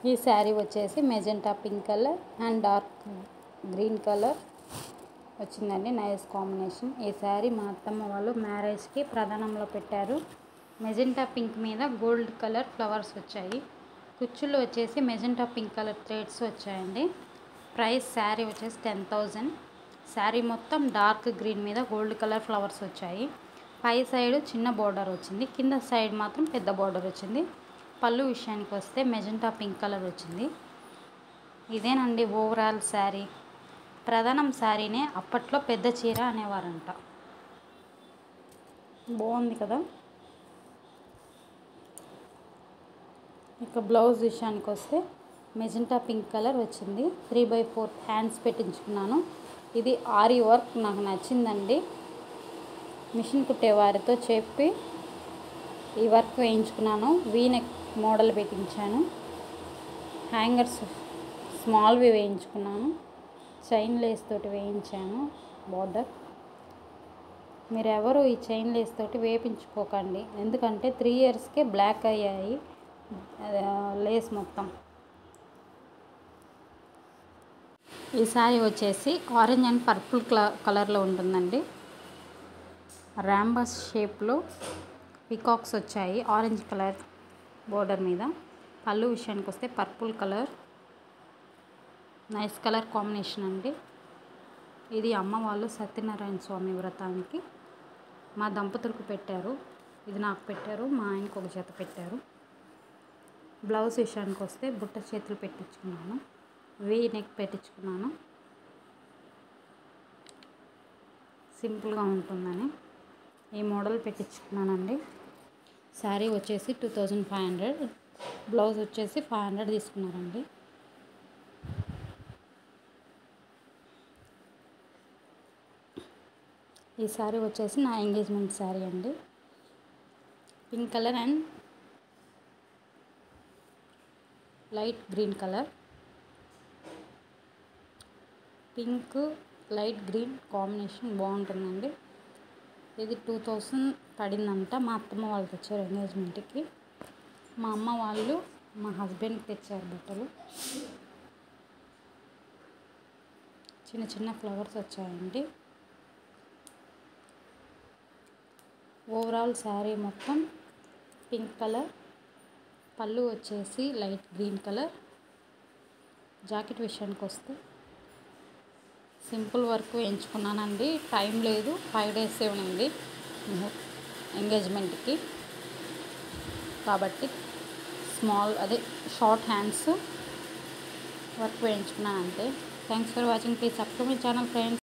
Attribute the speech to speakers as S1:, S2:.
S1: ఈ శారీ వచ్చేసి magenta pink colour and dark green colour వచ్చిందండి. Nice combination. ఈ శారీ మా అత్తమ్మ వాళ్ళు మ్యారేజ్కి ప్రధానంలో పెట్టారు. మెజెంటా పింక్ మీద గోల్డ్ కలర్ ఫ్లవర్స్ వచ్చాయి. కుచ్చుళ్ళు వచ్చేసి మెజెంటా పింక్ కలర్ థ్రెడ్స్ వచ్చాయండి. ప్రైస్ శారీ వచ్చేసి 10,000. శారీ మొత్తం డార్క్ గ్రీన్ మీద గోల్డ్ కలర్ ఫ్లవర్స్ వచ్చాయి. పై సైడ్ చిన్న బార్డర్ వచ్చింది, కింద సైడ్ మాత్రం పెద్ద బార్డర్ వచ్చింది. పళ్ళు విషయానికి వస్తే మెజెంటా పింక్ కలర్ వచ్చింది. ఇదేనండి ఓవరాల్ శారీ. ప్రధానం శారీనే అప్పట్లో పెద్ద చీర అనేవారంట. బాగుంది కదా. ఇక బ్లౌజ్ విషయానికి వస్తే మెజెంటా పింక్ కలర్ వచ్చింది. 3/4 హ్యాండ్స్ పెట్టించుకున్నాను. ఇది ఆరి వర్క్ నాకు నచ్చిందండి. మిషన్ కుట్టేవారితో చెప్పి ఈ వర్క్ వేయించుకున్నాను. వీనెక్ మోడల్ పెట్టించాను. హ్యాంగర్స్ స్మాల్వి వేయించుకున్నాను. చైన్ లేస్ తోటి వేయించాను బార్డర్. మీరు ఎవరు ఈ చైన్ లేస్ తోటి వేయించుకోకండి, ఎందుకంటే 3 ఇయర్స్కే బ్లాక్ అయ్యాయి లేస్ మొత్తం. ఈ శారీ వచ్చేసి ఆరెంజ్ అండ్ పర్పుల్ కలర్లో ఉంటుందండి. ర్యాంబస్ షేప్లో పికాక్స్ వచ్చాయి ఆరెంజ్ కలర్ బోర్డర్ మీద. పళ్ళు విషయానికి వస్తే purple colour. Nice colour combination అండి. ఇది అమ్మ వాళ్ళు సత్యనారాయణ స్వామి వ్రతానికి మా దంపతులకు పెట్టారు. ఇది నాకు పెట్టారు, మా ఆయనకు ఒక జత పెట్టారు. బ్లౌజ్ విషయానికి వస్తే బుట్ట చేతులు పెట్టించుకున్నాను, వీ నెక్ పెట్టించుకున్నాను. సింపుల్గా ఉంటుందని ఈ మోడల్ పెట్టించుకున్నానండి. శారీ వచ్చేసి 2500. బ్లౌజ్ వచ్చేసి 500 తీసుకున్నారండి. ఈ శారీ వచ్చేసి నా ఎంగేజ్మెంట్ శారీ అండి. Pink colour and light green colour. Pink light green combination బాగుంటుందండి. ఇది 2000 పడిందంట. మా అత్తమ్మ వాళ్ళు తెచ్చారు ఎంగేజ్మెంట్కి. మా అమ్మ వాళ్ళు మా హస్బెండ్కి తెచ్చారు బట్టలు. చిన్న చిన్న ఫ్లవర్స్ వచ్చాయండి. ఓవరాల్ శారీ మొత్తం పింక్ కలర్. పళ్ళు వచ్చేసి లైట్ గ్రీన్ కలర్. జాకెట్ విషయానికి వస్తే సింపుల్ వర్క్ వేయించుకున్నానండి. టైం లేదు, 5 days ఉంది ఎంగేజ్మెంట్కి కాబట్టి షార్ట్ హ్యాండ్స్ వర్క్ వేయించుకున్నాను అంతే. Thanks for watching. Please subscribe my channel friends.